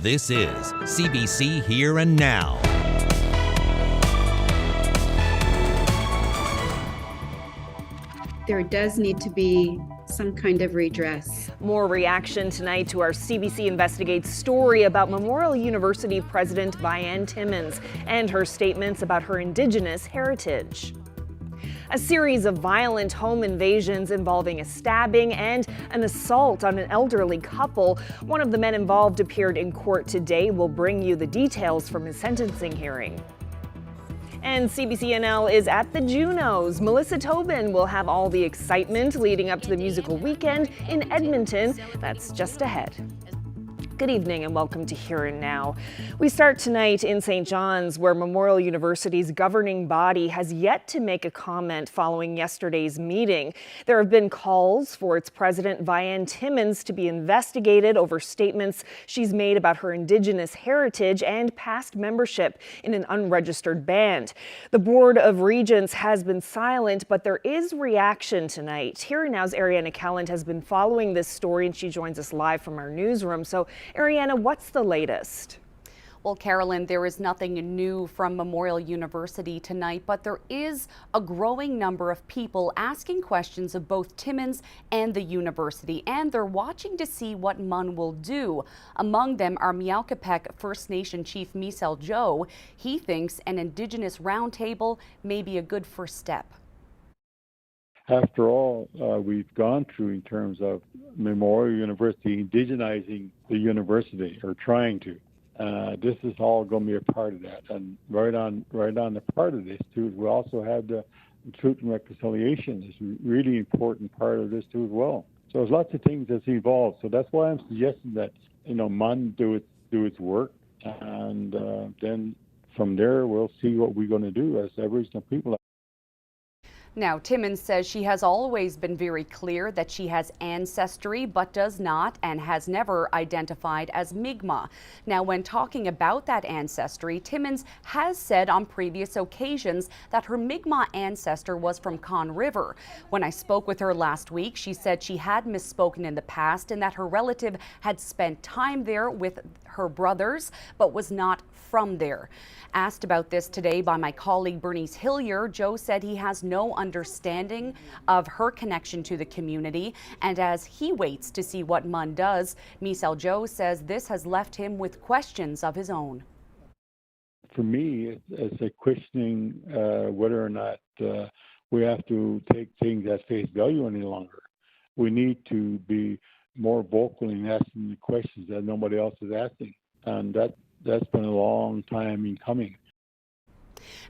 This is CBC Here and Now. There does need to be some kind of redress. More reaction tonight to our CBC Investigates story about Memorial University President Vianne Timmins and her statements about her Indigenous heritage. A series of violent home invasions involving a stabbing and an assault on an elderly couple. One of the men involved appeared in court today. We'll bring you the details from his sentencing hearing. And CBCNL is at the Junos. Melissa Tobin will have all the excitement leading up to the musical weekend in Edmonton. That's just ahead. Good evening and welcome to Here and Now. We start tonight in St. John's, where Memorial University's governing body has yet to make a comment following yesterday's meeting. There have been calls for its president, Vianne Timmins, to be investigated over statements she's made about her Indigenous heritage and past membership in an unregistered band. The Board of Regents has been silent, but there is reaction tonight. Here and Now's Ariana Kelland has been following this story, and she joins us live from our newsroom. So, Ariana, what's the latest? Well, Carolyn, there is nothing new from Memorial University tonight, but there is a growing number of people asking questions of both Timmins and the university, and they're watching to see what MUN will do. Among them are Miaukapek First Nation Chief Misel Joe. He thinks an Indigenous roundtable may be a good first step. After all, we've gone through in terms of Memorial University indigenizing the university, or trying to. This is all going to be a part of that. And right on the part of this, too, we also have the Truth and Reconciliation is a really important part of this, too, as well. So there's lots of things that's involved. So that's why I'm suggesting that, MUN do its work. And then from there, we'll see what we're going to do as Aboriginal people. Now, Timmins says she has always been very clear that she has ancestry, but does not and has never identified as Mi'kmaq. Now, when talking about that ancestry, Timmins has said on previous occasions that her Mi'kmaq ancestor was from Conn River. When I spoke with her last week, she said she had misspoken in the past and that her relative had spent time there with her brothers, but was not from there. Asked about this today by my colleague Bernice Hillier, Joe said he has no understanding of her connection to the community, and as he waits to see what MUN does, Misel Joe says this has left him with questions of his own. For me, it's a questioning whether or not we have to take things at face value any longer. We need to be more vocal in asking the questions that nobody else is asking, and that's been a long time in coming.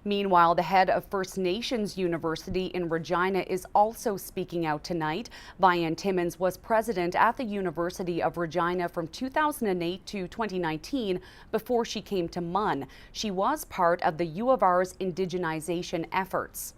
Meanwhile, the head of First Nations University in Regina is also speaking out tonight. Vianne Timmins was president at the University of Regina from 2008 to 2019 before she came to MUN. She was part of the U of R's indigenization efforts.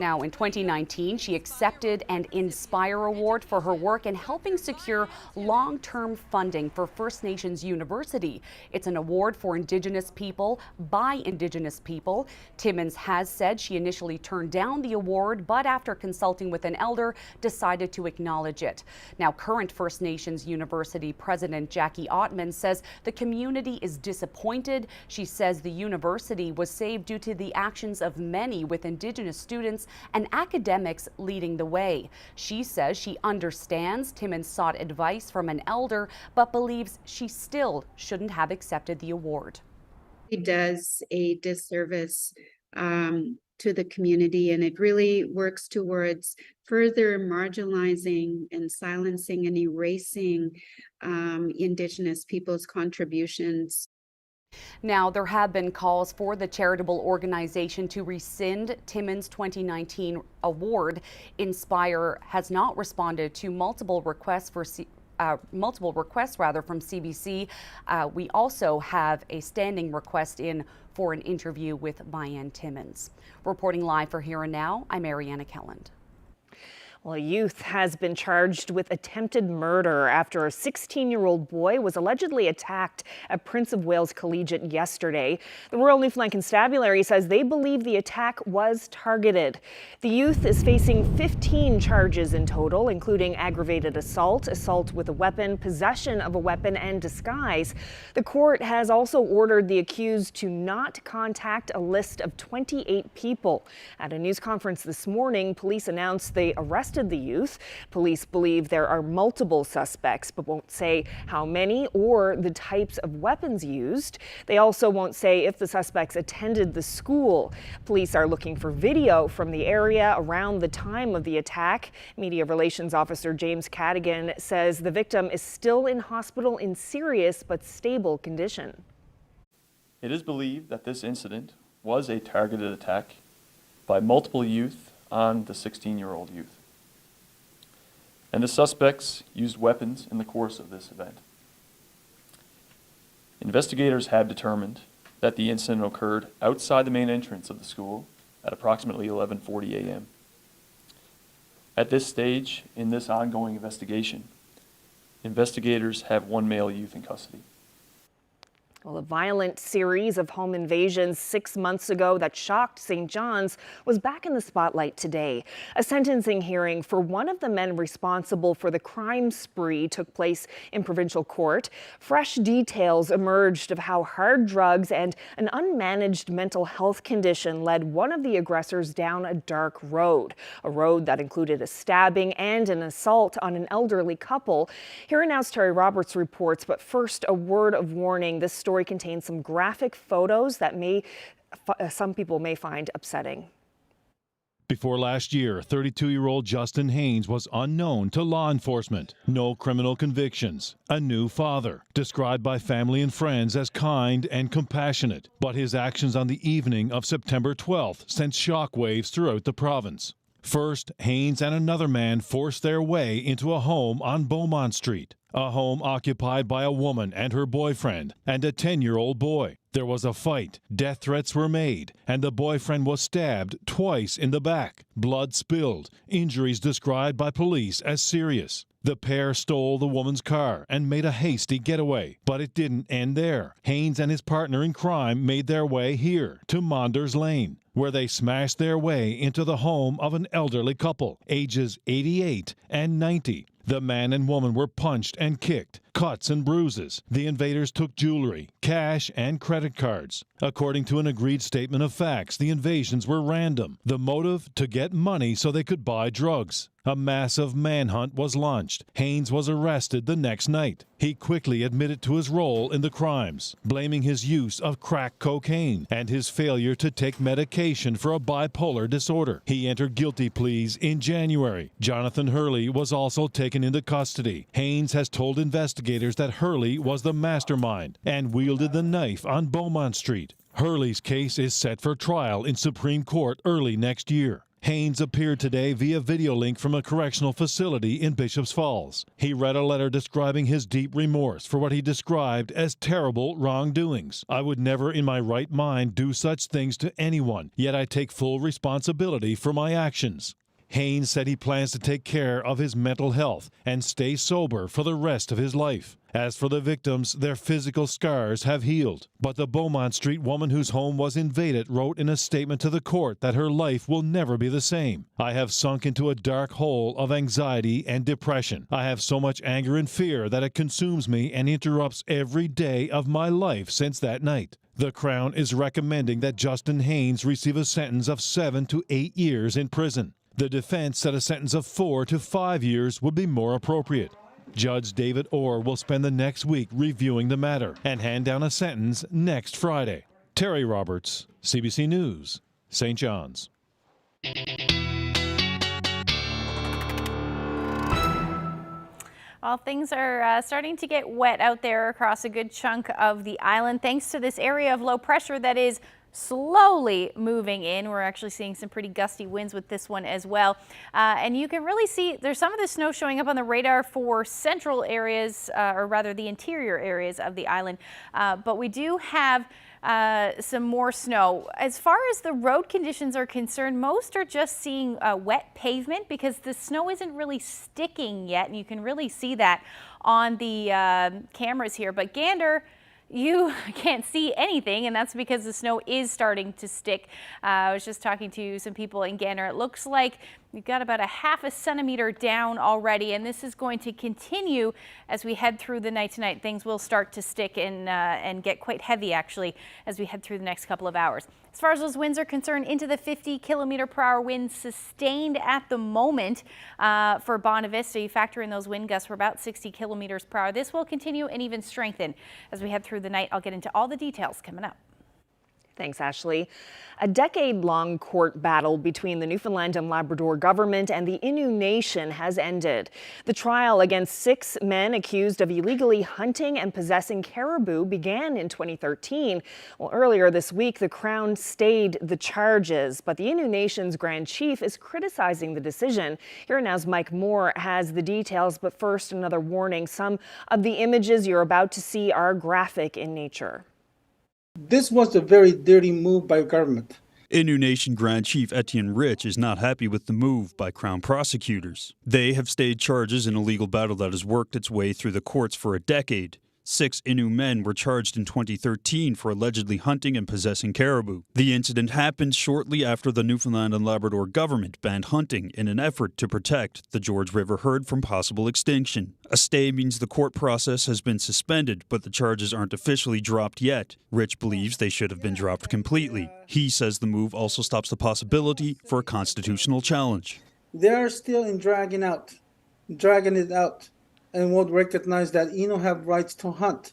Now, in 2019, she accepted an Inspire Award for her work in helping secure long-term funding for First Nations University. It's an award for Indigenous people by Indigenous people. Timmins has said she initially turned down the award, but after consulting with an elder, decided to acknowledge it. Now, current First Nations University President Jackie Ottman says the community is disappointed. She says the university was saved due to the actions of many with Indigenous students and academics leading the way. She says she understands Timmins sought advice from an elder, but believes she still shouldn't have accepted the award. It does a disservice to the community, and it really works towards further marginalizing and silencing and erasing Indigenous people's contributions. Now, there have been calls for the charitable organization to rescind Timmins' 2019 award. Inspire has not responded to multiple requests from CBC. We also have a standing request in for an interview with Vianne Timmins. Reporting live for Here and Now, I'm Ariana Kelland. Well, a youth has been charged with attempted murder after a 16-year-old boy was allegedly attacked at Prince of Wales Collegiate yesterday. The Royal Newfoundland Constabulary says they believe the attack was targeted. The youth is facing 15 charges in total, including aggravated assault, assault with a weapon, possession of a weapon, and disguise. The court has also ordered the accused to not contact a list of 28 people. At a news conference this morning, police announced they arrested the youth. Police believe there are multiple suspects, but won't say how many or the types of weapons used. They also won't say if the suspects attended the school. Police are looking for video from the area around the time of the attack. Media Relations Officer James Cadigan says the victim is still in hospital in serious but stable condition. It is believed that this incident was a targeted attack by multiple youth on the 16-year-old youth. And the suspects used weapons in the course of this event. Investigators have determined that the incident occurred outside the main entrance of the school at approximately 11:40 a.m. At this stage in this ongoing investigation, investigators have one male youth in custody. Well, a violent series of home invasions 6 months ago that shocked St. John's was back in the spotlight today. A sentencing hearing for one of the men responsible for the crime spree took place in provincial court. Fresh details emerged of how hard drugs and an unmanaged mental health condition led one of the aggressors down a dark road, a road that included a stabbing and an assault on an elderly couple. Here now's Terry Roberts reports, but first a word of warning. This story contains some graphic photos that some people may find upsetting. Before last year, 32-year-old Justin Haynes was unknown to law enforcement. No criminal convictions. A new father, described by family and friends as kind and compassionate. But his actions on the evening of September 12th sent shockwaves throughout the province. First, Haynes and another man forced their way into a home on Beaumont Street. A home occupied by a woman and her boyfriend and a 10-year-old boy. There was a fight, death threats were made, and the boyfriend was stabbed twice in the back. Blood spilled, injuries described by police as serious. The pair stole the woman's car and made a hasty getaway, but it didn't end there. Haynes and his partner in crime made their way here to Maunders Lane, where they smashed their way into the home of an elderly couple, ages 88 and 90. The man and woman were punched and kicked, cuts and bruises. The invaders took jewelry, cash, and credit cards. According to an agreed statement of facts, the invasions were random. The motive, to get money so they could buy drugs. A massive manhunt was launched. Haynes was arrested the next night. He quickly admitted to his role in the crimes, blaming his use of crack cocaine and his failure to take medication for a bipolar disorder. He entered guilty pleas in January. Jonathan Hurley was also taken into custody. Haynes has told investigators that Hurley was the mastermind and wielded the knife on Beaumont Street. Hurley's case is set for trial in Supreme Court early next year. Haynes appeared today via video link from a correctional facility in Bishops Falls. He read a letter describing his deep remorse for what he described as terrible wrongdoings. I would never in my right mind do such things to anyone, yet I take full responsibility for my actions. Haynes said he plans to take care of his mental health and stay sober for the rest of his life. As for the victims, their physical scars have healed. But the Beaumont Street woman whose home was invaded wrote in a statement to the court that her life will never be the same. I have sunk into a dark hole of anxiety and depression. I have so much anger and fear that it consumes me and interrupts every day of my life since that night. The Crown is recommending that Justin Haynes receive a sentence of 7 to 8 years in prison. The defense said a sentence of 4 to 5 years would be more appropriate. Judge David Orr will spend the next week reviewing the matter and hand down a sentence next Friday. Terry Roberts, CBC News, St. John's. Well, things are starting to get wet out there across a good chunk of the island thanks to this area of low pressure that is slowly moving in. We're actually seeing some pretty gusty winds with this one as well. And you can really see there's some of the snow showing up on the radar for central areas, or rather the interior areas of the island. But we do have some more snow. As far as the road conditions are concerned, most are just seeing wet pavement because the snow isn't really sticking yet, and you can really see that on the cameras here. But Gander, you can't see anything, and that's because the snow is starting to stick. I was just talking to some people in Gander. It looks like we've got about a half a centimeter down already, and this is going to continue as we head through the night tonight. Things will start to stick and get quite heavy, actually, as we head through the next couple of hours. As far as those winds are concerned, into the 50-kilometer-per-hour winds sustained at the moment for Bonavista. You factor in those wind gusts for about 60 kilometers per hour. This will continue and even strengthen as we head through the night. I'll get into all the details coming up. Thanks, Ashley. A decade-long court battle between the Newfoundland and Labrador government and the Innu Nation has ended. The trial against 6 men accused of illegally hunting and possessing caribou began in 2013. Well, earlier this week, the Crown stayed the charges, but the Innu Nation's Grand Chief is criticizing the decision. Here Now's Mike Moore has the details, but first, another warning. Some of the images you're about to see are graphic in nature. This was a very dirty move by government. Innu Nation Grand Chief Etienne Rich is not happy with the move by Crown prosecutors. They have stayed charges in a legal battle that has worked its way through the courts for a decade. 6 Innu men were charged in 2013 for allegedly hunting and possessing caribou. The incident happened shortly after the Newfoundland and Labrador government banned hunting in an effort to protect the George River herd from possible extinction. A stay means the court process has been suspended, but the charges aren't officially dropped yet. Rich believes they should have been dropped completely. He says the move also stops the possibility for a constitutional challenge. They are still dragging it out. And won't recognize that Innu have rights to hunt,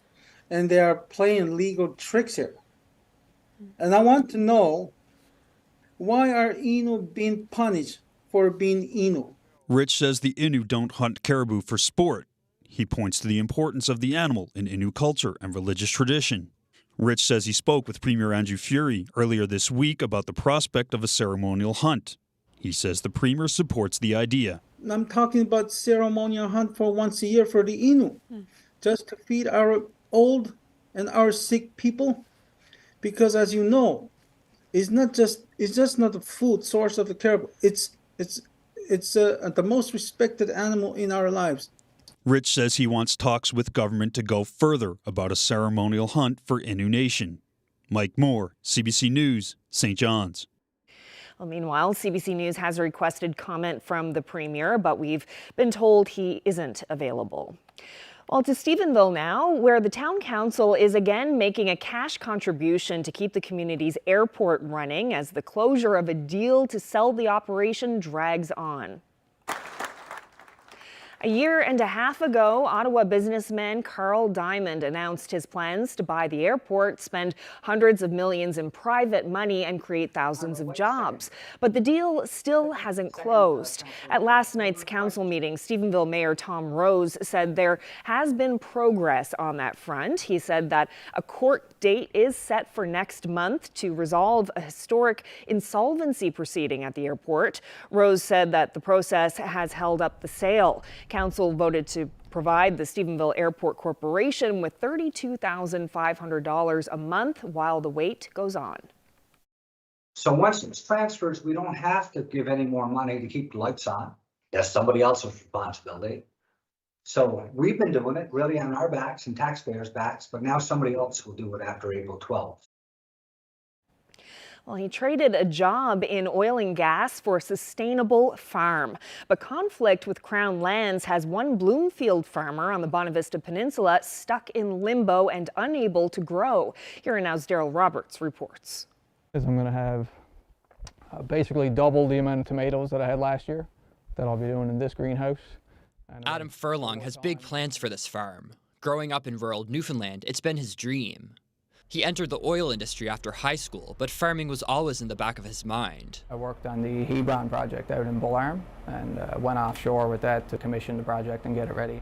and they are playing legal tricks here. And I want to know, why are Innu being punished for being Innu? Rich says the Innu don't hunt caribou for sport. He points to the importance of the animal in Innu culture and religious tradition. Rich says he spoke with Premier Andrew Furey earlier this week about the prospect of a ceremonial hunt. He says the Premier supports the idea. I'm talking about ceremonial hunt for once a year for the Innu, just to feed our old and our sick people. Because as you know, it's just not a food source of the caribou. It's the most respected animal in our lives. Rich says he wants talks with government to go further about a ceremonial hunt for Innu Nation. Mike Moore, CBC News, St. John's. Well, meanwhile, CBC News has requested comment from the Premier, but we've been told he isn't available. Well, to Stephenville now, where the town council is again making a cash contribution to keep the community's airport running as the closure of a deal to sell the operation drags on. A year and a half ago, Ottawa businessman Carl Diamond announced his plans to buy the airport, spend hundreds of millions in private money, and create thousands of jobs. But the deal still hasn't closed. At last night's council meeting, Stephenville Mayor Tom Rose said there has been progress on that front. He said that a court date is set for next month to resolve a historic insolvency proceeding at the airport. Rose said that the process has held up the sale. Council voted to provide the Stephenville Airport Corporation with $32,500 a month while the wait goes on. So once it's transfers, we don't have to give any more money to keep the lights on. That's somebody else's responsibility. So we've been doing it really on our backs and taxpayers' backs, but now somebody else will do it after April 12th. Well, he traded a job in oil and gas for a sustainable farm. But conflict with Crown Lands has one Bloomfield farmer on the Bonavista Peninsula stuck in limbo and unable to grow. Here Now's Daryl Roberts reports. I'm going to have basically double the amount of tomatoes that I had last year that I'll be doing in this greenhouse. Adam Furlong has big plans for this farm. Growing up in rural Newfoundland, it's been his dream. He entered the oil industry after high school, but farming was always in the back of his mind. I worked on the Hebron project out in Bullarm and went offshore with that to commission the project and get it ready.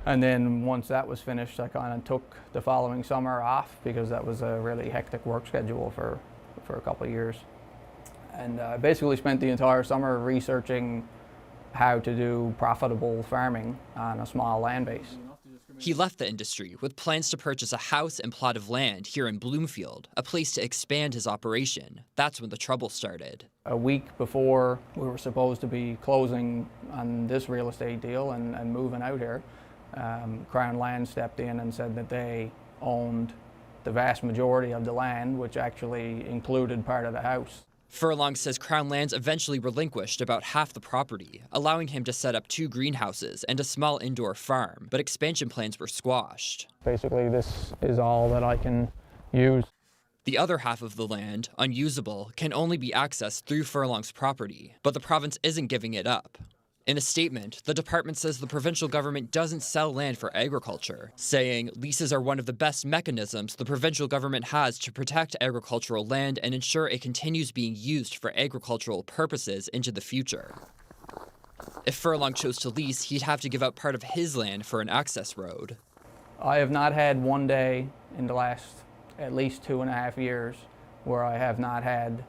And then once that was finished, I kind of took the following summer off because that was a really hectic work schedule for for a couple of years. And basically spent the entire summer researching how to do profitable farming on a small land base. He left the industry with plans to purchase a house and plot of land here in Bloomfield, a place to expand his operation. That's when the trouble started. A week before we were supposed to be closing on this real estate deal and moving out here, Crown Land stepped in and said that they owned the vast majority of the land, which actually included part of the house. Furlong says Crown Lands eventually relinquished about half the property, allowing him to set up 2 greenhouses and a small indoor farm, but expansion plans were squashed. Basically, this is all that I can use. The other half of the land, unusable, can only be accessed through Furlong's property, but the province isn't giving it up. In a statement, the department says the provincial government doesn't sell land for agriculture, saying leases are one of the best mechanisms the provincial government has to protect agricultural land and ensure it continues being used for agricultural purposes into the future. If Furlong chose to lease, he'd have to give up part of his land for an access road. I have not had one day in the last at least 2.5 years where I have not had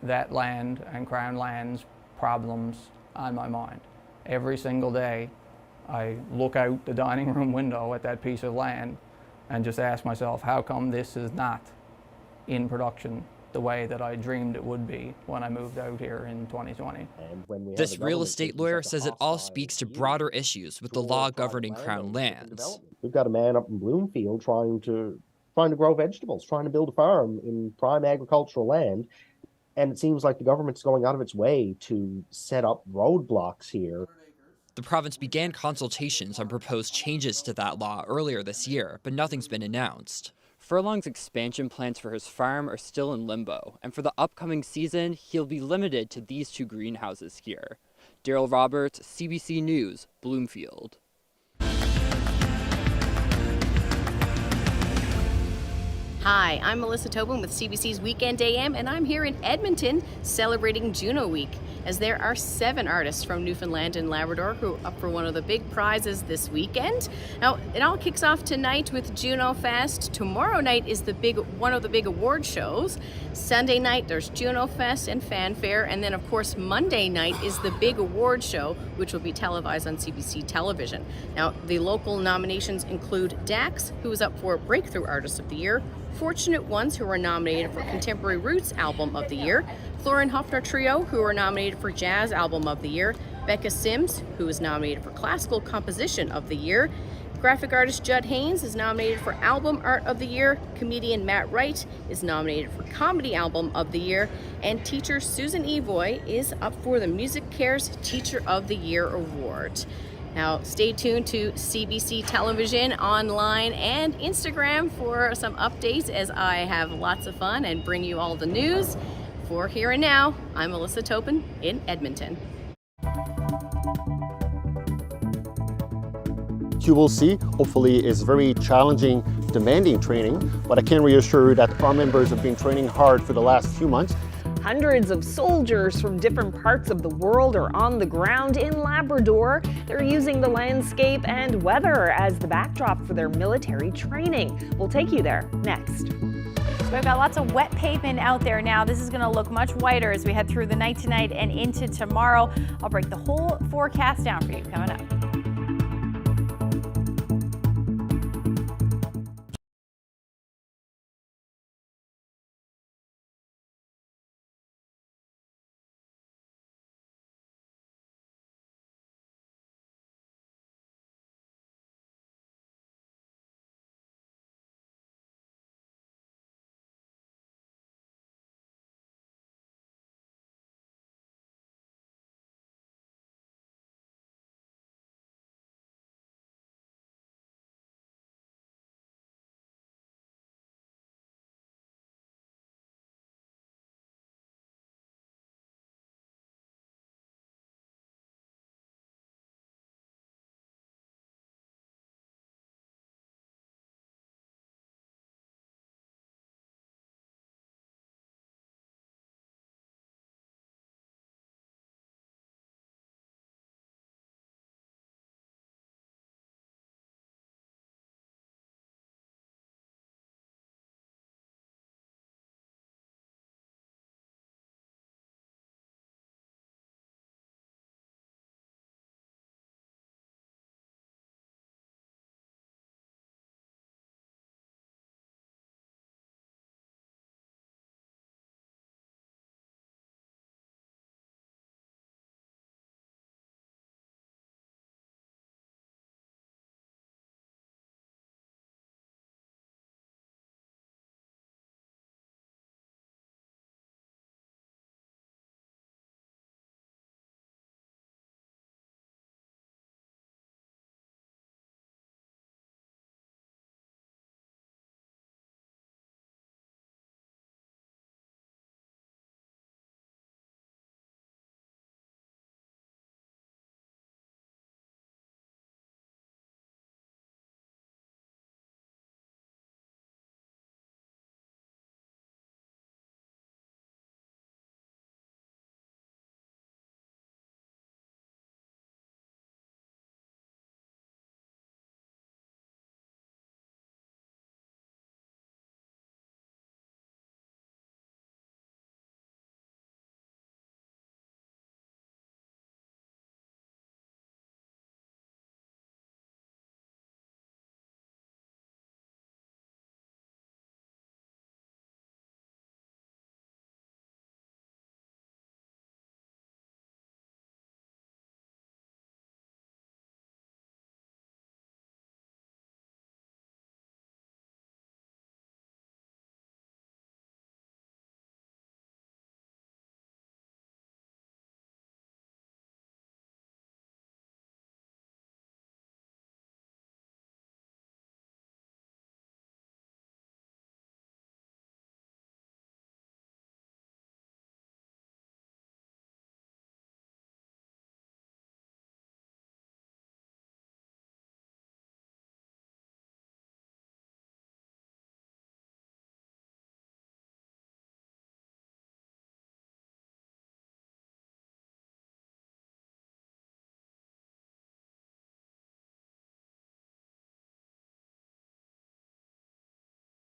that land and Crown Lands problems on my mind. Every single day I look out the dining room window at that piece of land and just ask myself, how come this is not in production the way that I dreamed it would be when I moved out here in 2020. This real estate lawyer says it all speaks to broader issues with the law governing Crown lands. We've got a man up in Bloomfield trying to grow vegetables, trying to build a farm in prime agricultural land. And it seems like the government's going out of its way to set up roadblocks here. The province began consultations on proposed changes to that law earlier this year, but nothing's been announced. Furlong's expansion plans for his farm are still in limbo, and for the upcoming season, he'll be limited to these 2 greenhouses here. Daryl Roberts, CBC News, Bloomfield. Hi, I'm Melissa Tobin with CBC's Weekend AM, and I'm here in Edmonton celebrating Juno Week, as there are 7 artists from Newfoundland and Labrador who are up for one of the big prizes this weekend. Now, it all kicks off tonight with Juno Fest. Tomorrow night is one of the big award shows. Sunday night, there's Juno Fest and Fanfare, and then, of course, Monday night is the big award show, which will be televised on CBC television. Now, the local nominations include Dax, who is up for Breakthrough Artist of the Year, Fortunate Ones, who are nominated for Contemporary Roots Album of the Year, Thorin Hofner Trio, who are nominated for Jazz Album of the Year, Becca Sims, who is nominated for Classical Composition of the Year, graphic artist Judd Haynes is nominated for Album Art of the Year, comedian Matt Wright is nominated for Comedy Album of the Year, and teacher Susan Evoy is up for the Music Cares Teacher of the Year Award. Now, stay tuned to CBC Television, online, and Instagram for some updates as I have lots of fun and bring you all the news. For Here and Now, I'm Melissa Topin in Edmonton. You will see, hopefully, is very challenging, demanding training, but I can reassure you that our members have been training hard for the last few months. Hundreds of soldiers from different parts of the world are on the ground in Labrador. They're using the landscape and weather as the backdrop for their military training. We'll take you there next. We've got lots of wet pavement out there now. This is going to look much whiter as we head through the night tonight and into tomorrow. I'll break the whole forecast down for you coming up.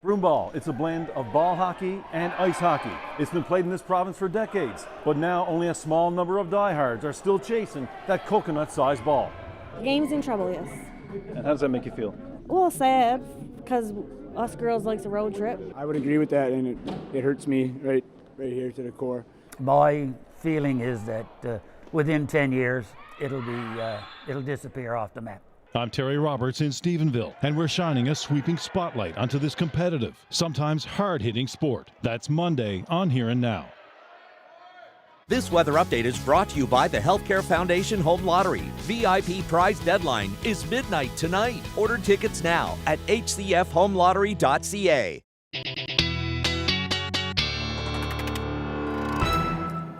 Broomball, it's a blend of ball hockey and ice hockey. It's been played in this province for decades, but now only a small number of diehards are still chasing that coconut-sized ball. The game's in trouble, yes. And how does that make you feel? Well, sad, because us girls likes a road trip. I would agree with that, and it hurts me right here to the core. My feeling is that within 10 years, it'll disappear off the map. I'm Terry Roberts in Stephenville, and we're shining a sweeping spotlight onto this competitive, sometimes hard-hitting sport. That's Monday on Here and Now. This weather update is brought to you by the Healthcare Foundation Home Lottery. VIP prize deadline is midnight tonight. Order tickets now at hcfhomelottery.ca.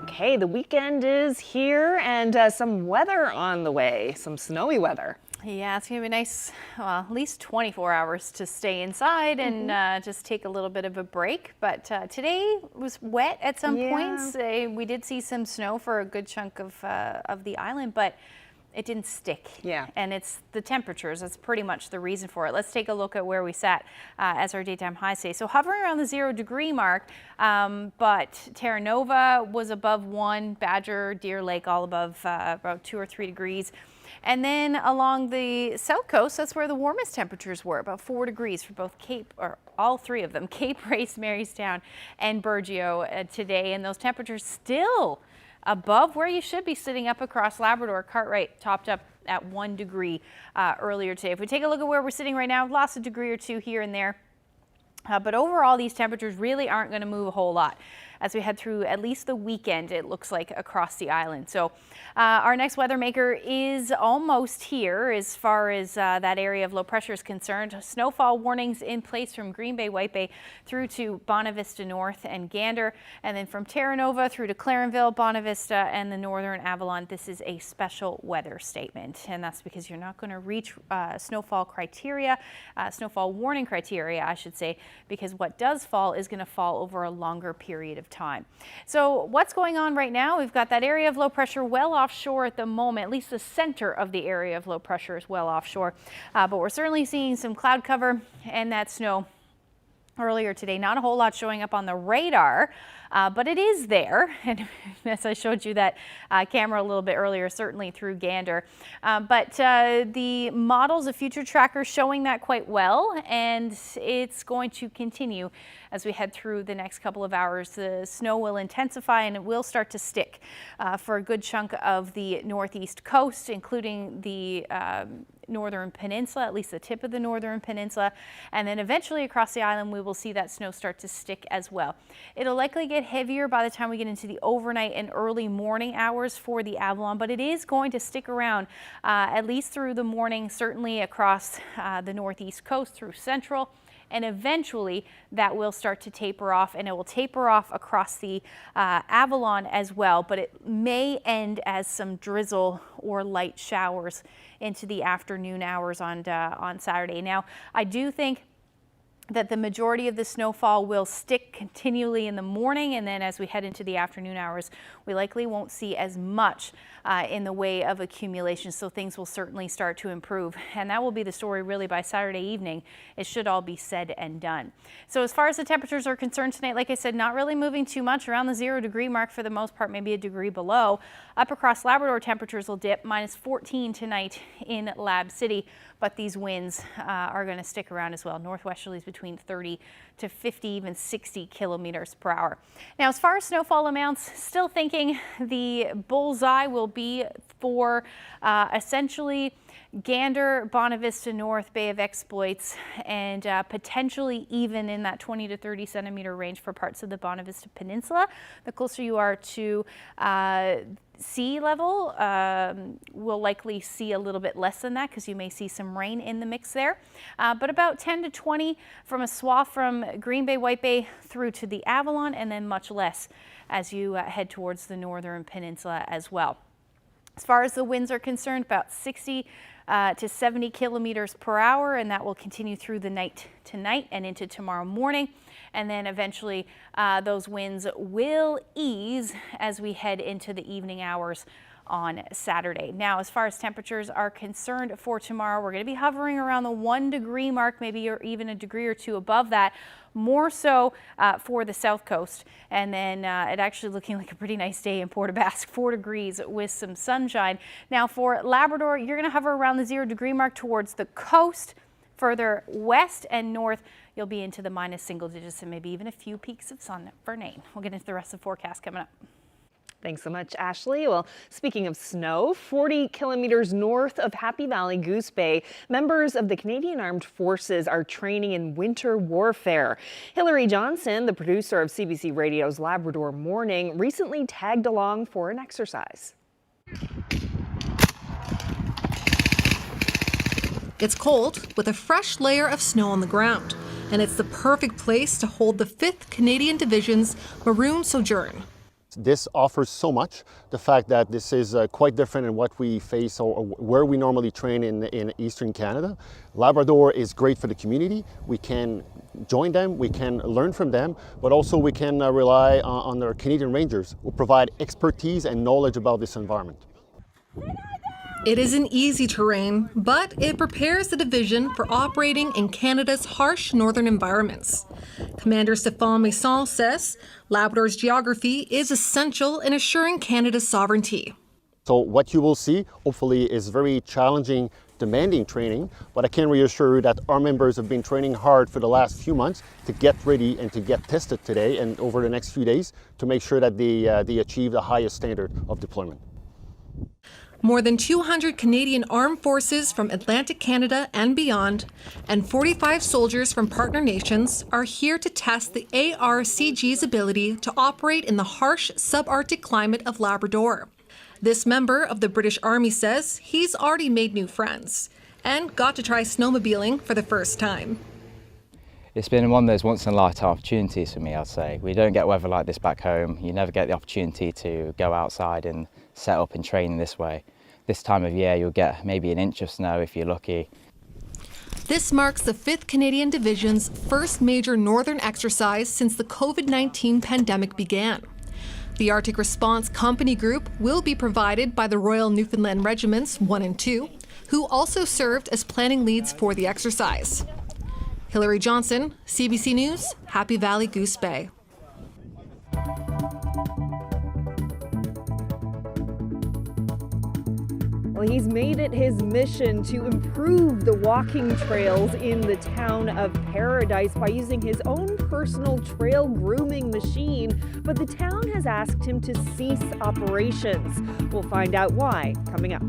Okay, the weekend is here and some weather on the way, some snowy weather. Yeah, it's going to be nice, well, at least 24 hours to stay inside and just take a little bit of a break. But today was wet at some points. We did see some snow for a good chunk of the island, but it didn't stick. Yeah. And it's the temperatures. That's pretty much the reason for it. Let's take a look at where we sat as our daytime high say. So hovering around the 0 degree mark, but Terra Nova was above 1, Badger, Deer Lake all above about 2 or 3 degrees. And then along the south coast, that's where the warmest temperatures were, about 4 degrees for both Cape, or all three of them, Cape Race, Marystown, and Burgeo today. And those temperatures still above where you should be sitting up across Labrador. Cartwright topped up at 1 degree earlier today. If we take a look at where we're sitting right now, lost a degree or two here and there. But overall, these temperatures really aren't going to move a whole lot as we head through at least the weekend, it looks like, across the island. So our next weather maker is almost here as far as that area of low pressure is concerned. Snowfall warnings in place from Green Bay, White Bay through to Bonavista North and Gander, and then from Terra Nova through to Clarenville, Bonavista, and the Northern Avalon. This is a special weather statement, and that's because you're not going to reach snowfall criteria, snowfall warning criteria, I should say, because what does fall is going to fall over a longer period of time. So what's going on right now? We've got that area of low pressure well offshore at the moment. At least the center of the area of low pressure is well offshore, but we're certainly seeing some cloud cover and that snow earlier today. Not a whole lot showing up on the radar, but it is there. And as I showed you that camera a little bit earlier, certainly through Gander. But the models of future trackers showing that quite well, and it's going to continue as we head through the next couple of hours. The snow will intensify and it will start to stick for a good chunk of the northeast coast, including the northern peninsula, at least the tip of the northern peninsula, and then eventually across the island we will see that snow start to stick as well. It'll likely get heavier by the time we get into the overnight and early morning hours for the Avalon, but it is going to stick around at least through the morning, certainly across the northeast coast through central. And eventually that will start to taper off, and it will taper off across the Avalon as well, but it may end as some drizzle or light showers into the afternoon hours on Saturday. Now, I do think that the majority of the snowfall will stick continually in the morning, and then as we head into the afternoon hours, we likely won't see as much in the way of accumulation, so things will certainly start to improve. And that will be the story really by Saturday evening. It should all be said and done. So as far as the temperatures are concerned tonight, like I said, not really moving too much, around the 0 degree mark for the most part, maybe a degree below. Up across Labrador, temperatures will dip, -14 tonight in Lab City, but these winds are going to stick around as well. Northwesterlies between 30 to 50, even 60 kilometers per hour. Now, as far as snowfall amounts, still thinking the bullseye will be for essentially Gander, Bonavista North, Bay of Exploits, and potentially even in that 20 to 30 centimeter range for parts of the Bonavista Peninsula. The closer you are to sea level, we'll likely see a little bit less than that because you may see some rain in the mix there. But about 10 to 20 from a swath from Green Bay, White Bay through to the Avalon, and then much less as you head towards the northern peninsula as well. As far as the winds are concerned, about 60 to 70 kilometers per hour, and that will continue through the night tonight and into tomorrow morning. And then eventually those winds will ease as we head into the evening hours on Saturday. Now, as far as temperatures are concerned for tomorrow, we're going to be hovering around the 1 degree mark, maybe or even a degree or two above that. More so for the south coast, and then it actually looking like a pretty nice day in Port aux Basques, 4 degrees with some sunshine. Now for Labrador, you're going to hover around the 0 degree mark towards the coast. Further west and north, you'll be into the minus single digits and maybe even a few peaks of sun for Nain. We'll get into the rest of the forecast coming up. Thanks so much, Ashley. Well, speaking of snow, 40 kilometers north of Happy Valley Goose Bay, members of the Canadian Armed Forces are training in winter warfare. Hilary Johnson, the producer of CBC Radio's Labrador Morning, recently tagged along for an exercise. It's cold with a fresh layer of snow on the ground, and it's the perfect place to hold the 5th Canadian Division's Maroon Sojourn. This offers so much. The fact that this is quite different in what we face or where we normally train in Eastern Canada. Labrador is great for the community. We can join them, we can learn from them, but also we can rely on our Canadian Rangers who provide expertise and knowledge about this environment. It isn't easy terrain, but it prepares the division for operating in Canada's harsh northern environments. Commander Stéphane Masson says Labrador's geography is essential in assuring Canada's sovereignty. So what you will see, hopefully, is very challenging, demanding training, but I can reassure you that our members have been training hard for the last few months to get ready and to get tested today and over the next few days to make sure that they achieve the highest standard of deployment. More than 200 Canadian Armed Forces from Atlantic Canada and beyond, and 45 soldiers from partner nations are here to test the ARCG's ability to operate in the harsh subarctic climate of Labrador. This member of the British Army says he's already made new friends and got to try snowmobiling for the first time. It's been one of those once-in-a-lifetime opportunities for me, I'd say. We don't get weather like this back home. You never get the opportunity to go outside and set up and train in this way. This time of year, you'll get maybe an inch of snow if you're lucky. This marks the 5th Canadian Division's first major northern exercise since the COVID-19 pandemic began. The Arctic Response Company Group will be provided by the Royal Newfoundland Regiments 1 and 2, who also served as planning leads for the exercise. Hilary Johnson, CBC News, Happy Valley Goose Bay. Well, he's made it his mission to improve the walking trails in the town of Paradise by using his own personal trail grooming machine, but the town has asked him to cease operations. We'll find out why coming up.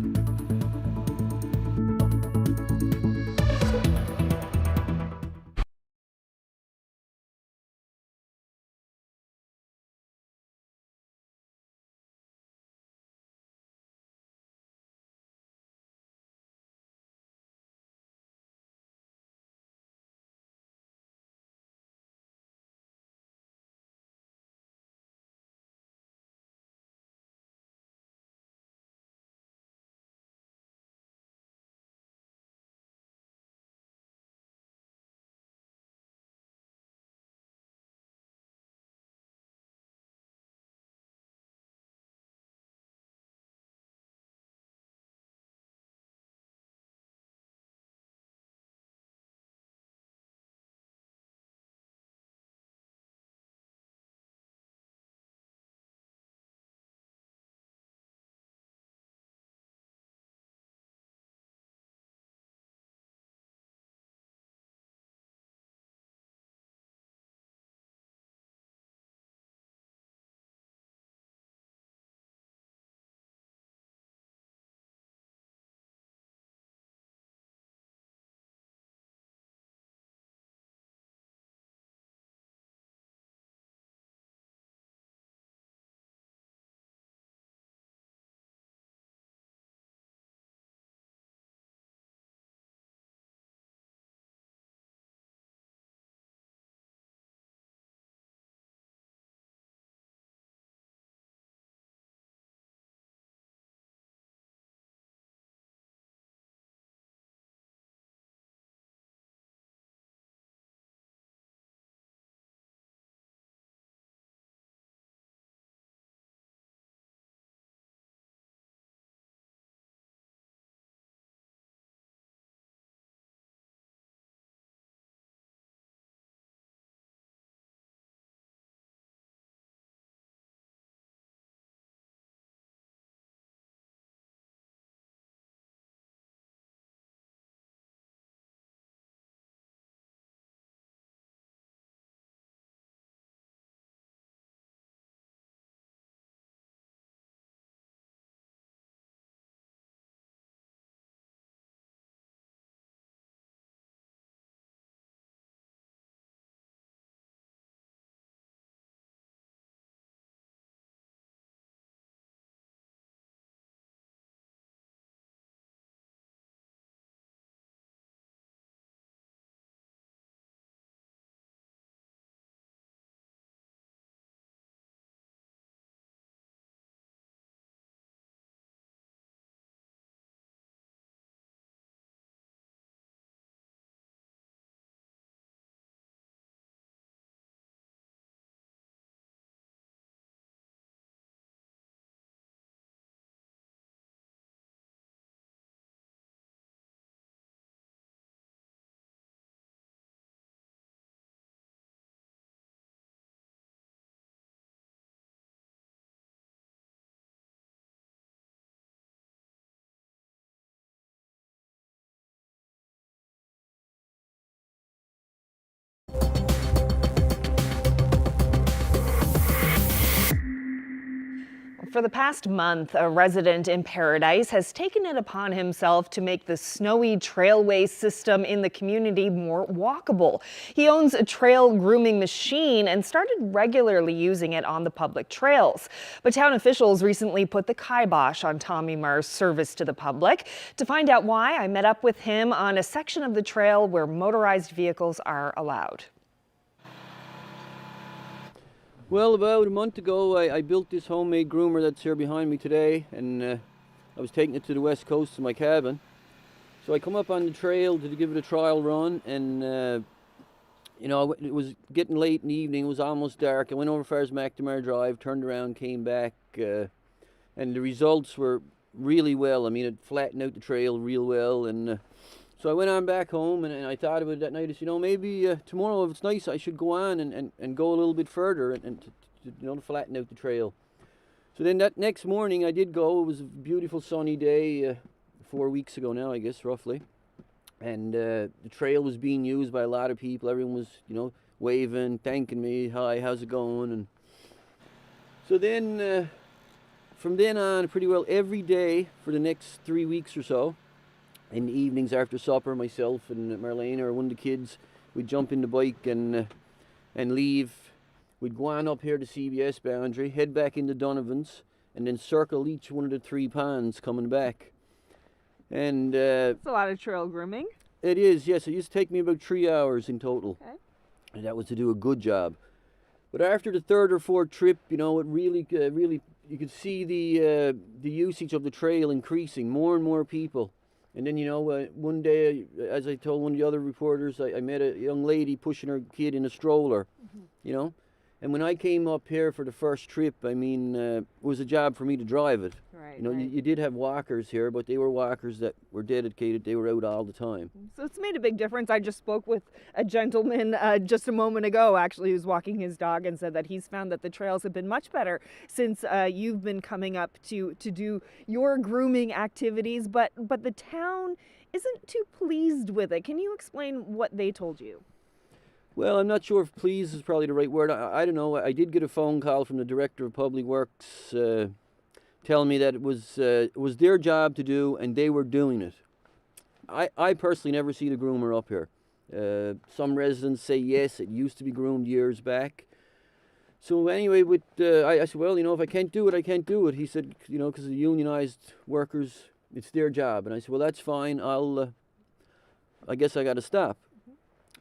For the past month, a resident in Paradise has taken it upon himself to make the snowy trailway system in the community more walkable. He owns a trail grooming machine and started regularly using it on the public trails. But town officials recently put the kibosh on Tommy Marr's service to the public. To find out why, I met up with him on a section of the trail where motorized vehicles are allowed. Well, about a month ago, I built this homemade groomer that's here behind me today, and I was taking it to the west coast to my cabin. So I come up on the trail to give it a trial run, and you know, it was getting late in the evening. It was almost dark. I went over as far as McNamara Drive, turned around, came back, and the results were really well. I mean, it flattened out the trail real well, and so I went on back home, and I thought about it that night. I said, you know, maybe tomorrow, if it's nice, I should go on and go a little bit further and to, you know, to flatten out the trail. So then that next morning I did go. It was a beautiful sunny day 4 weeks ago now, I guess, roughly. And the trail was being used by a lot of people. Everyone was, you know, waving, thanking me. Hi, how's it going? And so then from then on, pretty well every day for the next 3 weeks or so, in the evenings after supper, myself and Marlene or one of the kids, we'd jump in the bike and leave. We'd go on up here to CBS boundary, head back into Donovan's, and then circle each one of the 3 ponds coming back. And It's a lot of trail grooming. It is, yes. It used to take me about 3 hours in total. Okay. And that was to do a good job. But after the 3rd or 4th trip, you know, it really, you could see the usage of the trail increasing, more and more people. And then, you know, one day, as I told one of the other reporters, I met a young lady pushing her kid in a stroller, you know. And when I came up here for the first trip, I mean, it was a job for me to drive it. Right, you know, right. you did have walkers here, but they were walkers that were dedicated. They were out all the time. So it's made a big difference. I just spoke with a gentleman just a moment ago, actually, who's walking his dog, and said that he's found that the trails have been much better since you've been coming up to do your grooming activities. But the town isn't too pleased with it. Can you explain what they told you? Well, I'm not sure if pleased is probably the right word. I don't know. I did get a phone call from the Director of Public Works telling me that it was their job to do and they were doing it. I personally never see the groomer up here. Some residents say yes, it used to be groomed years back. So anyway, I said, well, you know, if I can't do it, I can't do it. He said, you know, because the unionized workers, it's their job. And I said, well, that's fine. I guess I got to stop.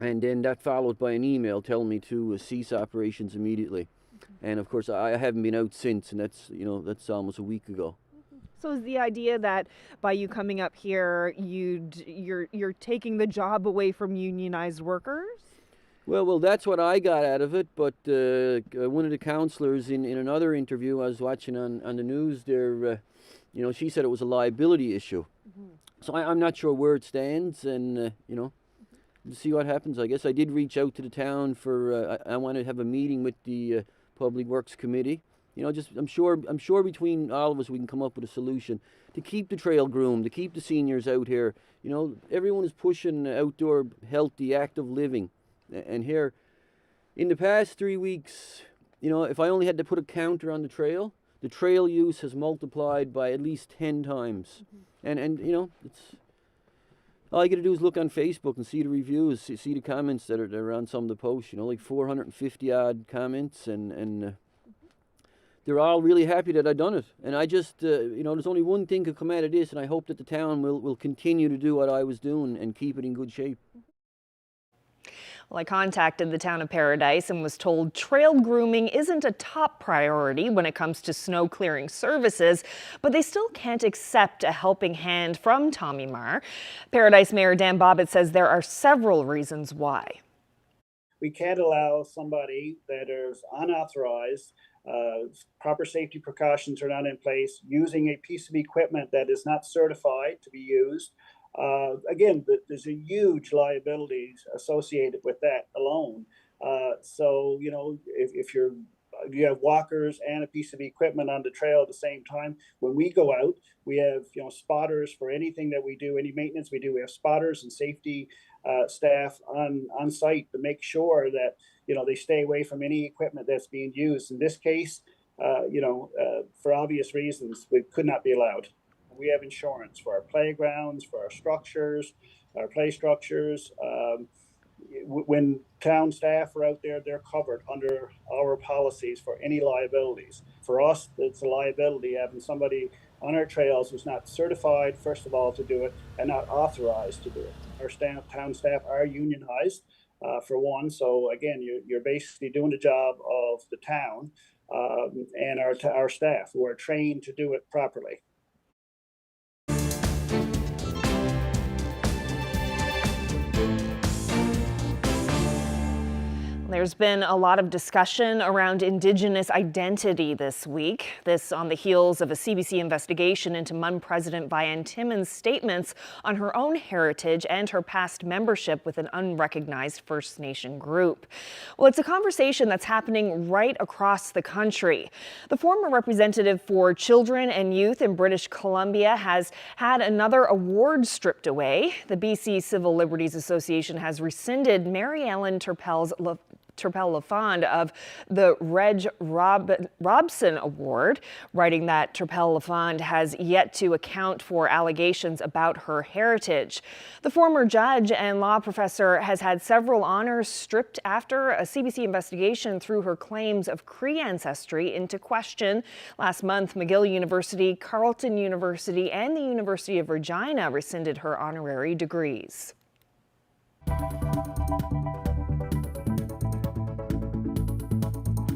And then that followed by an email telling me to cease operations immediately. And of course, I haven't been out since, and that's, you know, that's almost a week ago. So is the idea that by you coming up here, you're taking the job away from unionized workers? Well, that's what I got out of it. But one of the councillors in another interview I was watching on the news there, you know, she said it was a liability issue. So I'm not sure where it stands, and you know, to see what happens. I guess I did reach out to the town for I want to have a meeting with the Public Works Committee. You know, just I'm sure between all of us we can come up with a solution to keep the trail groomed, to keep the seniors out here. You know, everyone is pushing outdoor, healthy, active living, and here, in the past 3 weeks, you know, if I only had to put a counter on the trail use has multiplied by at least 10 times, and you know, it's. All I got to do is look on Facebook and see the reviews, see the comments that are on some of the posts, you know, like 450 odd comments, and they're all really happy that I done it. And I just, you know, there's only one thing could come out of this, and I hope that the town will continue to do what I was doing and keep it in good shape. Well, I contacted the town of Paradise and was told trail grooming isn't a top priority when it comes to snow clearing services, but they still can't accept a helping hand from Tommy Marr. Paradise Mayor Dan Bobbitt says there are several reasons why. We can't allow somebody that is unauthorized, proper safety precautions are not in place, using a piece of equipment that is not certified to be used. Again, there's a huge liability associated with that alone. So, you know, if you have walkers and a piece of equipment on the trail at the same time, when we go out, we have, you know, spotters for anything that we do, any maintenance we do. We have spotters and safety staff on site to make sure that, you know, they stay away from any equipment that's being used. In this case, for obvious reasons, we could not be allowed. We have insurance for our playgrounds, for our structures, our play structures. When town staff are out there, they're covered under our policies for any liabilities. For us, it's a liability having somebody on our trails who's not certified, first of all, to do it and not authorized to do it. Our town staff are unionized, for one. So again, you're basically doing the job of the town and our staff who are trained to do it properly. There's been a lot of discussion around Indigenous identity this week. This on the heels of a CBC investigation into MUN President Vian Timmins' statements on her own heritage and her past membership with an unrecognized First Nation group. Well, it's a conversation that's happening right across the country. The former representative for children and youth in British Columbia has had another award stripped away. The BC Civil Liberties Association has rescinded Mary Ellen Turpel-Lafond of the Reg Robson Award, writing that Turpel-Lafond has yet to account for allegations about her heritage. The former judge and law professor has had several honors stripped after a CBC investigation threw her claims of Cree ancestry into question. Last month, McGill University, Carleton University, and the University of Regina rescinded her honorary degrees.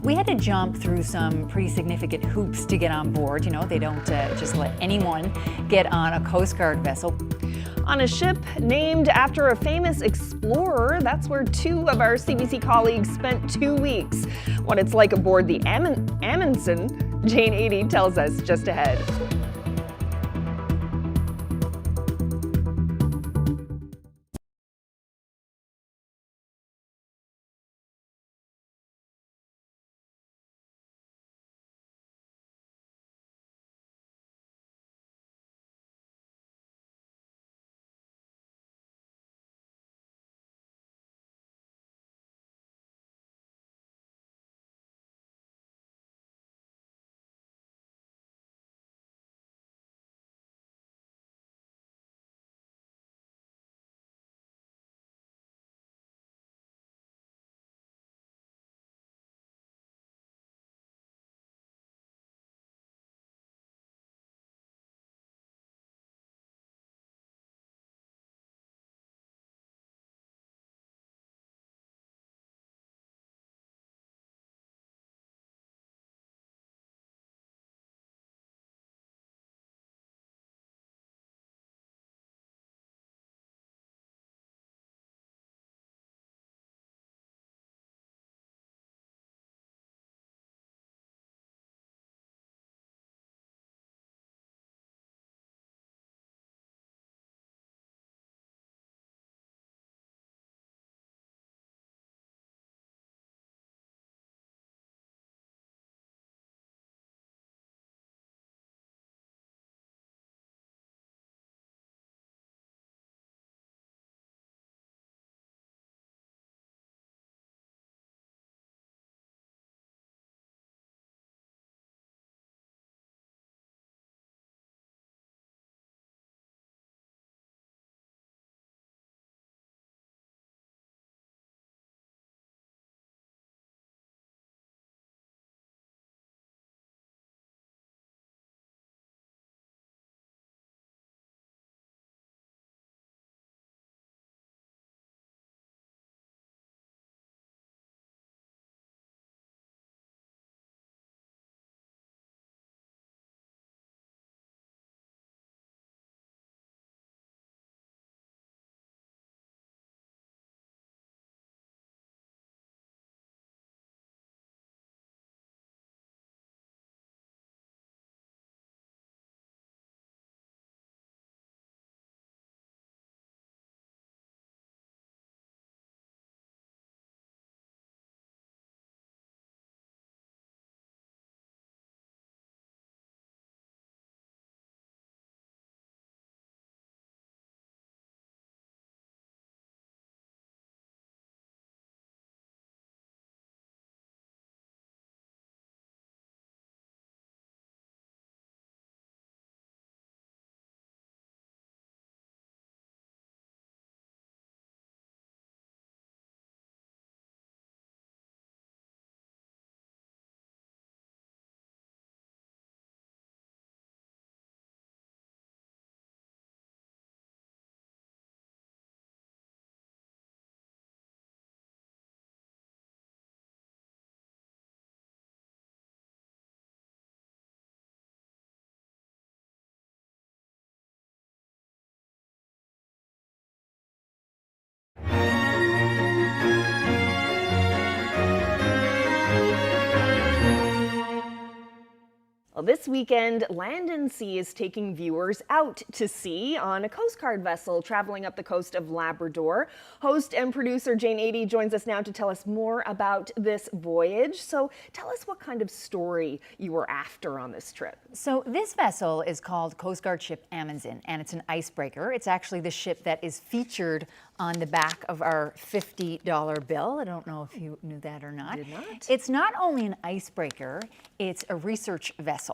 We had to jump through some pretty significant hoops to get on board. You know, they don't just let anyone get on a Coast Guard vessel. On a ship named after a famous explorer, that's where two of our CBC colleagues spent 2 weeks. What it's like aboard the Amundsen, Jane Eady tells us just ahead. Well, this weekend, Land and Sea is taking viewers out to sea on a Coast Guard vessel traveling up the coast of Labrador. Host and producer Jane Adey joins us now to tell us more about this voyage. So tell us what kind of story you were after on this trip. So this vessel is called Coast Guard Ship Amundsen, and it's an icebreaker. It's actually the ship that is featured on the back of our $50 bill. I don't know if you knew that or not. Did not. It's not only an icebreaker, it's a research vessel.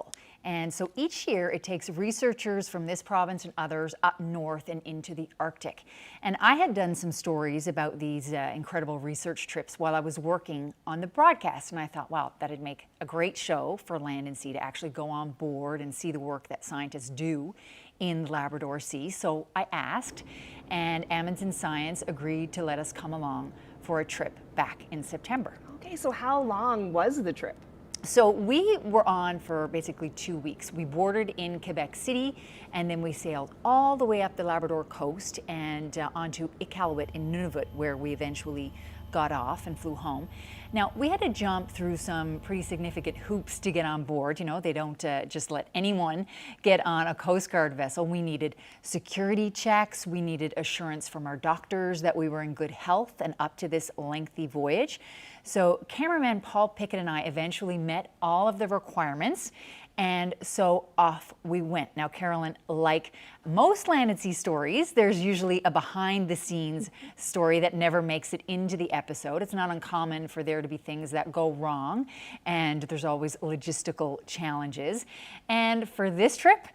And so each year it takes researchers from this province and others up north and into the Arctic. And I had done some stories about these incredible research trips while I was working on the broadcast. And I thought, wow, that'd make a great show for Land and Sea to actually go on board and see the work that scientists do in the Labrador Sea. So I asked, and Amundsen Science agreed to let us come along for a trip back in September. Okay, so how long was the trip? So we were on for basically 2 weeks. We boarded in Quebec City, and then we sailed all the way up the Labrador coast and onto Iqaluit in Nunavut, where we eventually got off and flew home. Now, we had to jump through some pretty significant hoops to get on board. You know, they don't just let anyone get on a Coast Guard vessel. We needed security checks. We needed assurance from our doctors that we were in good health and up to this lengthy voyage. So cameraman Paul Pickett and I eventually met all of the requirements, and so off we went. Now, Carolyn, like most Land and Sea stories, there's usually a behind-the-scenes story that never makes it into the episode. It's not uncommon for there to be things that go wrong, and there's always logistical challenges. And for this trip,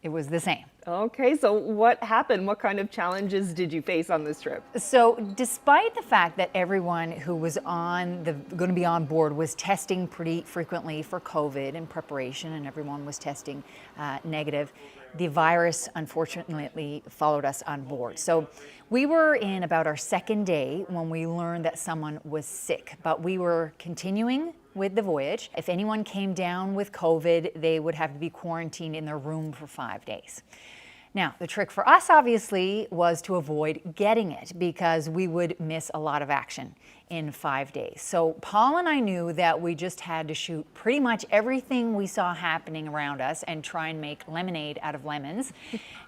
it was the same. Okay, so what happened? What kind of challenges did you face on this trip? So despite the fact that everyone who was going to be on board was testing pretty frequently for COVID in preparation, and everyone was testing negative, the virus unfortunately followed us on board. So we were in about our second day when we learned that someone was sick, but we were continuing with the voyage. If anyone came down with COVID, they would have to be quarantined in their room for 5 days. Now, the trick for us, obviously, was to avoid getting it because we would miss a lot of action in 5 days. So Paul and I knew that we just had to shoot pretty much everything we saw happening around us and try and make lemonade out of lemons.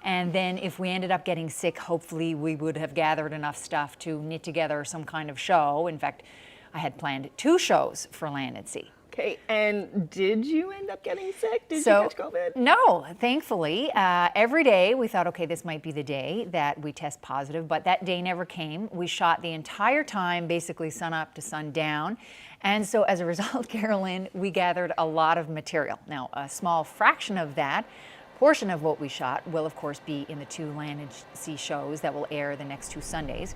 And then if we ended up getting sick, hopefully we would have gathered enough stuff to knit together some kind of show. In fact, I had planned 2 shows for Land and Sea. Okay, and did you end up getting sick? Did you catch COVID? No, thankfully. Every day we thought, okay, this might be the day that we test positive, but that day never came. We shot the entire time, basically sun up to sundown. And so as a result, Carolyn, we gathered a lot of material. Now, a small fraction of that portion of what we shot will, of course, be in the 2 Land and Sea shows that will air the next 2 Sundays.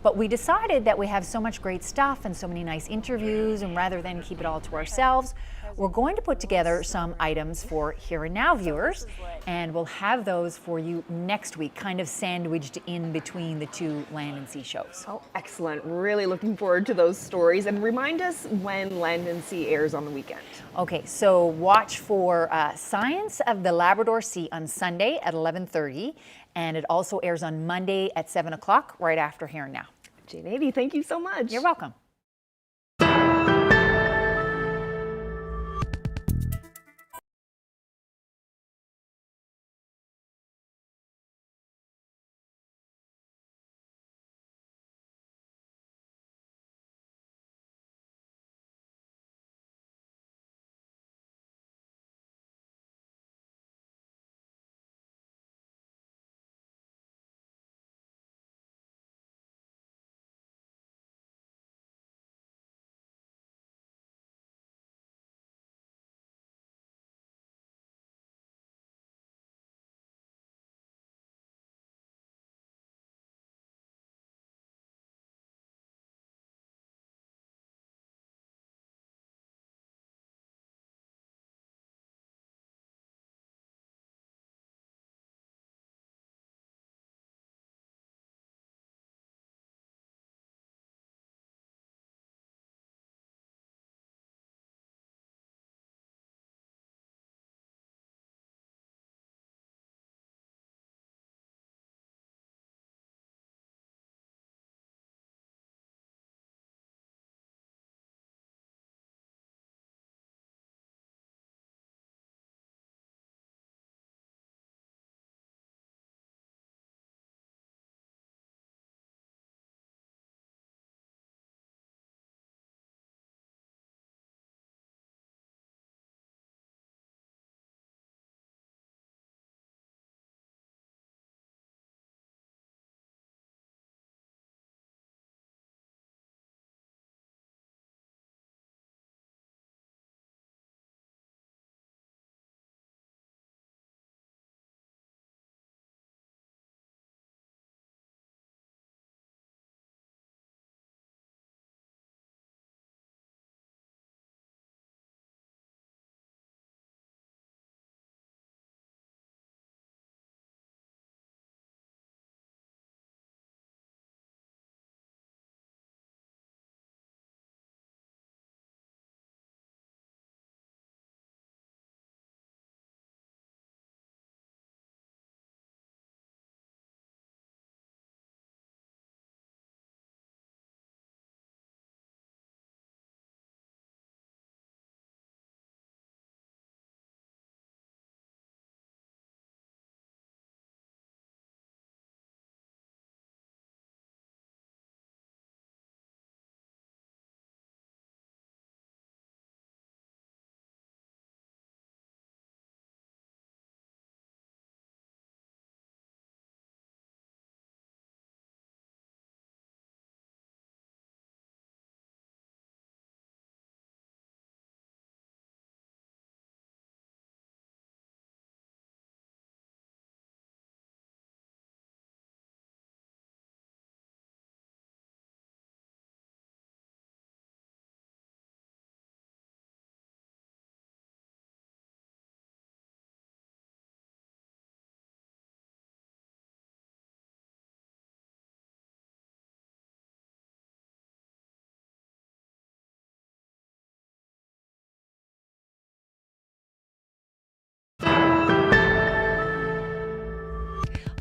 But we decided that we have so much great stuff and so many nice interviews, and rather than keep it all to ourselves, we're going to put together some items for Here and Now viewers, and we'll have those for you next week, kind of sandwiched in between the 2 Land and Sea shows. Oh, excellent. Really looking forward to those stories. And remind us when Land and Sea airs on the weekend. Okay, so watch for Science of the Labrador Sea on Sunday at 11:30, and it also airs on Monday at 7 o'clock, right after Here and Now. Jane Adey, thank you so much. You're welcome.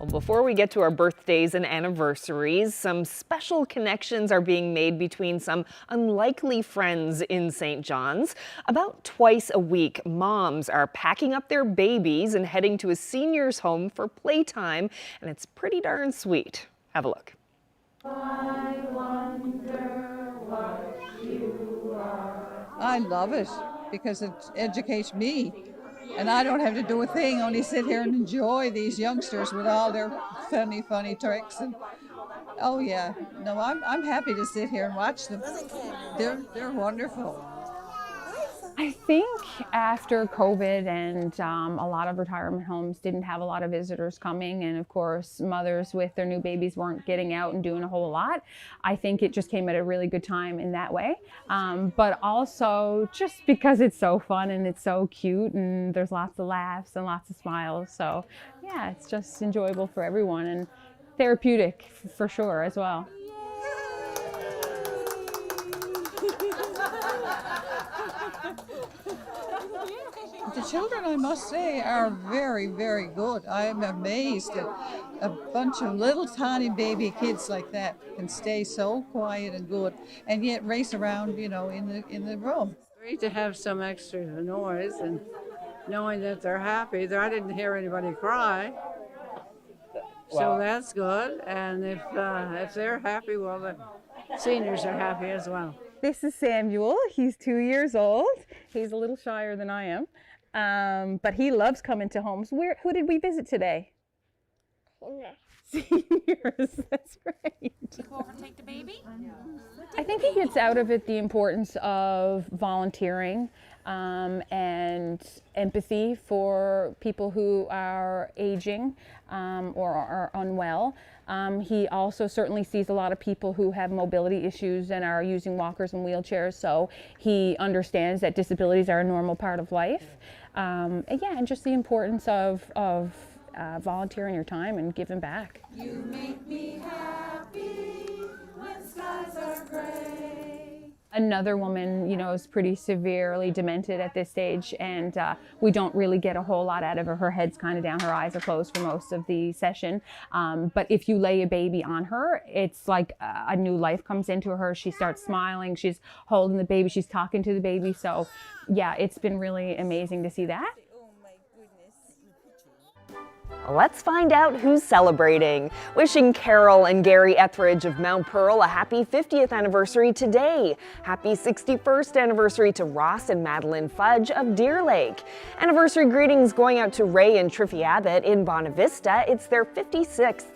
Well, before we get to our birthdays and anniversaries, some special connections are being made between some unlikely friends in St. John's. About twice a week, moms are packing up their babies and heading to a senior's home for playtime, and it's pretty darn sweet. Have a look. I wonder what you are. I love it because it educates me. And I don't have to do a thing, only sit here and enjoy these youngsters with all their funny tricks. And oh yeah, no, I'm happy to sit here and watch them. They're wonderful. I think after COVID and a lot of retirement homes didn't have a lot of visitors coming, and of course mothers with their new babies weren't getting out and doing a whole lot, I think it just came at a really good time in that way. But also just because it's so fun and it's so cute and there's lots of laughs and lots of smiles. So yeah, it's just enjoyable for everyone and therapeutic for sure as well. The children, I must say, are very, very good. I am amazed that a bunch of little tiny baby kids like that can stay so quiet and good and yet race around, you know, in the room. Great to have some extra noise and knowing that they're happy. I didn't hear anybody cry. So that's good. And if they're happy, well, the seniors are happy as well. This is Samuel. He's 2 years old. He's a little shyer than I am. But he loves coming to homes. Who did we visit today? Seniors. That's great. You go over and take the baby? I think he gets out of it the importance of volunteering and empathy for people who are aging or are unwell. He also certainly sees a lot of people who have mobility issues and are using walkers and wheelchairs, so he understands that disabilities are a normal part of life. And just the importance of volunteering your time and giving back. You make me happy when skies are gray. Another woman, you know, is pretty severely demented at this stage, and we don't really get a whole lot out of her. Her head's kind of down, her eyes are closed for most of the session. But if you lay a baby on her, it's like a new life comes into her. She starts smiling, she's holding the baby, she's talking to the baby. So yeah, it's been really amazing to see that. Let's find out who's celebrating. Wishing Carol and Gary Etheridge of Mount Pearl a happy 50th anniversary today. Happy 61st anniversary to Ross and Madeline Fudge of Deer Lake. Anniversary greetings going out to Ray and Triffy Abbott in Bonavista. It's their 56th.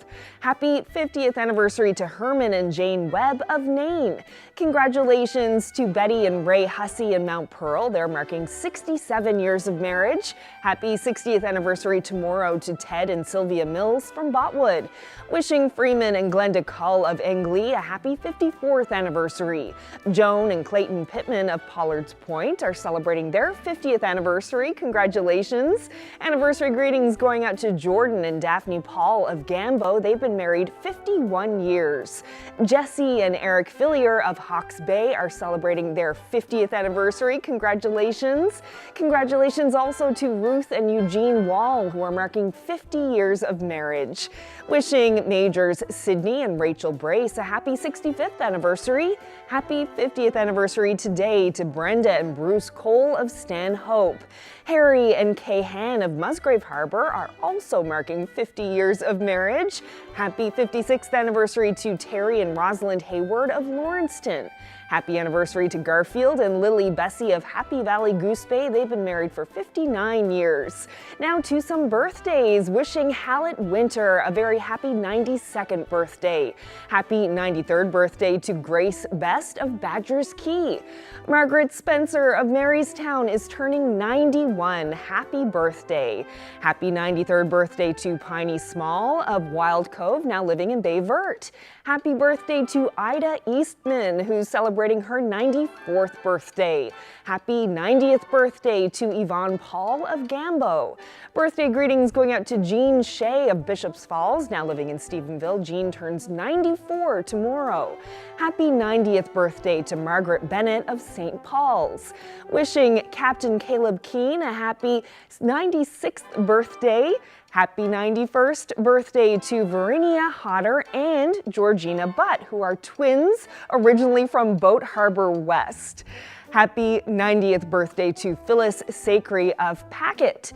Happy 50th anniversary to Herman and Jane Webb of Nain. Congratulations to Betty and Ray Hussey in Mount Pearl. They're marking 67 years of marriage. Happy 60th anniversary tomorrow to Ted and Sylvia Mills from Botwood. Wishing Freeman and Glenda Cull of Englee a happy 54th anniversary. Joan and Clayton Pittman of Pollard's Point are celebrating their 50th anniversary. Congratulations. Anniversary greetings going out to Jordan and Daphne Paul of Gambo. They've been married 51 years. Jesse and Eric Fillier of Hawke's Bay are celebrating their 50th anniversary. Congratulations. Congratulations also to Ruth and Eugene Wall, who are marking 50 years of marriage. Wishing Majors Sydney and Rachel Brace a happy 65th anniversary. Happy 50th anniversary today to Brenda and Bruce Cole of Stanhope. Harry and Kay Han of Musgrave Harbour are also marking 50 years of marriage. Happy 56th anniversary to Terry and Rosalind Hayward of Lawrencetown. Happy anniversary to Garfield and Lily Bessie of Happy Valley Goose Bay. They've been married for 59 years. Now to some birthdays. Wishing Hallett Winter a very happy 92nd birthday. Happy 93rd birthday to Grace Best of Badgers Key. Margaret Spencer of Marystown is turning 91. Happy birthday. Happy 93rd birthday to Piney Small of Wild Cove, now living in Bay Vert. Happy birthday to Ida Eastman, who's celebrating her 94th birthday. Happy 90th birthday to Yvonne Paul of Gambo. Birthday greetings going out to Jean Shea of Bishops Falls, now living in Stephenville. Jean turns 94 tomorrow. Happy 90th birthday to Margaret Bennett of St. Paul's. Wishing Captain Caleb Keane a happy 96th birthday. Happy 91st birthday to Verinia Hodder and Georgina Butt, who are twins originally from Boat Harbor West. Happy 90th birthday to Phyllis Sacre of Packet.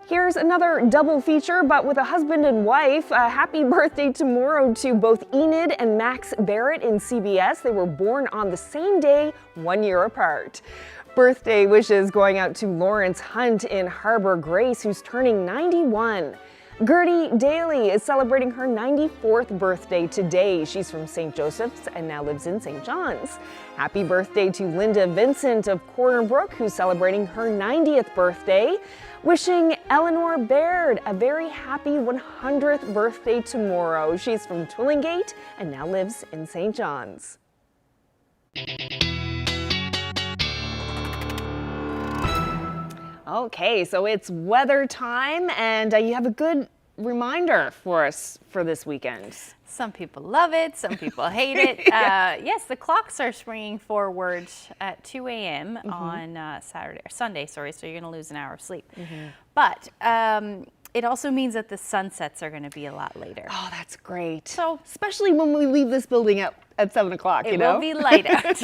Here's another double feature, but with a husband and wife. Happy birthday tomorrow to both Enid and Max Barrett in CBS. They were born on the same day, 1 year apart. Birthday wishes going out to Lawrence Hunt in Harbor Grace, who's turning 91. Gertie Daly is celebrating her 94th birthday today. She's from St. Joseph's and now lives in St. John's. Happy birthday to Linda Vincent of Corner Brook, who's celebrating her 90th birthday. Wishing Eleanor Baird a very happy 100th birthday tomorrow. She's from Twillingate and now lives in St. John's. Okay, so it's weather time, and you have a good reminder for us for this weekend. Some people love it, some people hate it. Yes, the clocks are springing forward at 2 a.m. on Sunday, so you're going to lose an hour of sleep. But it also means that the sunsets are going to be a lot later. Oh, that's great. So, especially when we leave this building at 7 o'clock, it will be light out.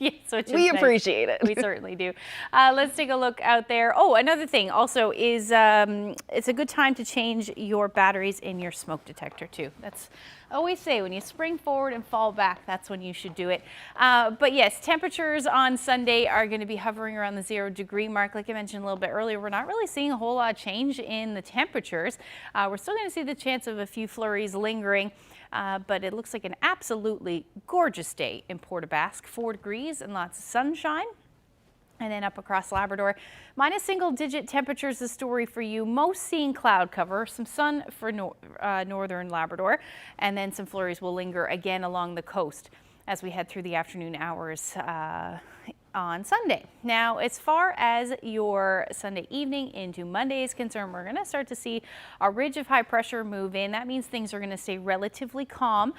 Yes, which is we nice. appreciate it. We certainly do. Let's take a look out there. Oh, another thing also is it's a good time to change your batteries in your smoke detector too. That's I always say when you spring forward and fall back, that's when you should do it. But yes, temperatures on Sunday are going to be hovering around the 0 degree mark. Like I mentioned a little bit earlier, we're not really seeing a whole lot of change in the temperatures. We're still going to see the chance of a few flurries lingering. But it looks like an absolutely gorgeous day in Port aux Basques, 4 degrees and lots of sunshine. And then up across Labrador, minus single-digit temperatures, the story for you. Most seeing cloud cover, some sun for northern Labrador, and then some flurries will linger again along the coast as we head through the afternoon hours on Sunday. Now, as far as your Sunday evening into Monday is concerned, we're going to start to see a ridge of high pressure move in. That means things are going to stay relatively calm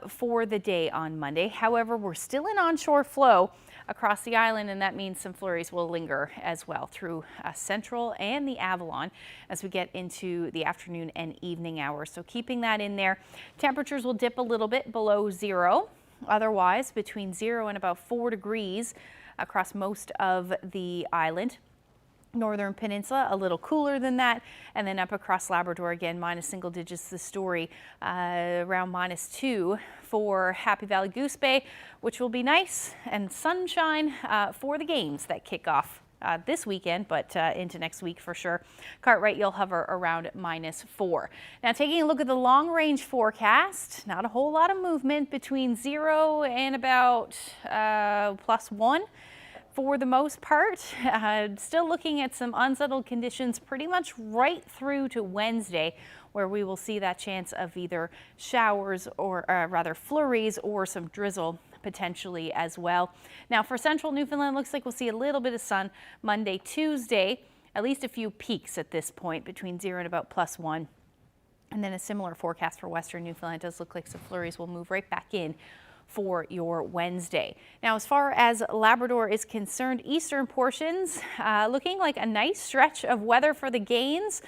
for the day on Monday. However, we're still in onshore flow across the island, and that means some flurries will linger as well through Central and the Avalon as we get into the afternoon and evening hours. So keeping that in there. Temperatures will dip a little bit below 0. Otherwise, between 0 and about 4 degrees across most of the island. Northern Peninsula, a little cooler than that. And then up across Labrador, again, minus single digits, the story, around -2 for Happy Valley Goose Bay, which will be nice and sunshine for the games that kick off this weekend, but into next week for sure. Cartwright, you'll hover around -4. Now, taking a look at the long range forecast, not a whole lot of movement between 0 and about +1. For the most part, still looking at some unsettled conditions pretty much right through to Wednesday, where we will see that chance of either showers or rather flurries or some drizzle potentially as well. Now for central Newfoundland, looks like we'll see a little bit of sun Monday, Tuesday, at least a few peaks at this point between 0 and about +1. And then a similar forecast for western Newfoundland. It does look like some flurries will move right back in for your Wednesday. Now, as far as Labrador is concerned, eastern portions looking like a nice stretch of weather for the gains.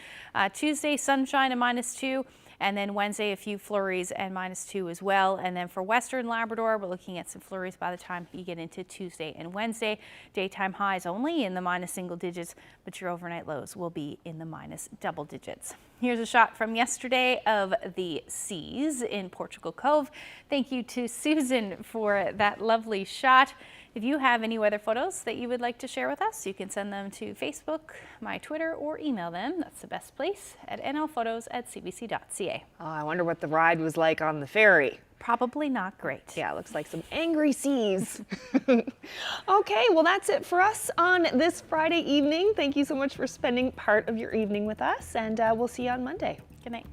Tuesday, sunshine and -2. And then Wednesday, a few flurries and -2 as well. And then for western Labrador, we're looking at some flurries by the time you get into Tuesday and Wednesday. Daytime highs only in the minus single digits, but your overnight lows will be in the minus double digits. Here's a shot from yesterday of the seas in Portugal Cove. Thank you to Susan for that lovely shot. If you have any weather photos that you would like to share with us, you can send them to Facebook, my Twitter, or email them. That's the best place at nlphotos@cbc.ca. Oh, I wonder what the ride was like on the ferry. Probably not great. Yeah, it looks like some angry seas. Okay, well that's it for us on this Friday evening. Thank you so much for spending part of your evening with us, and we'll see you on Monday. Good night.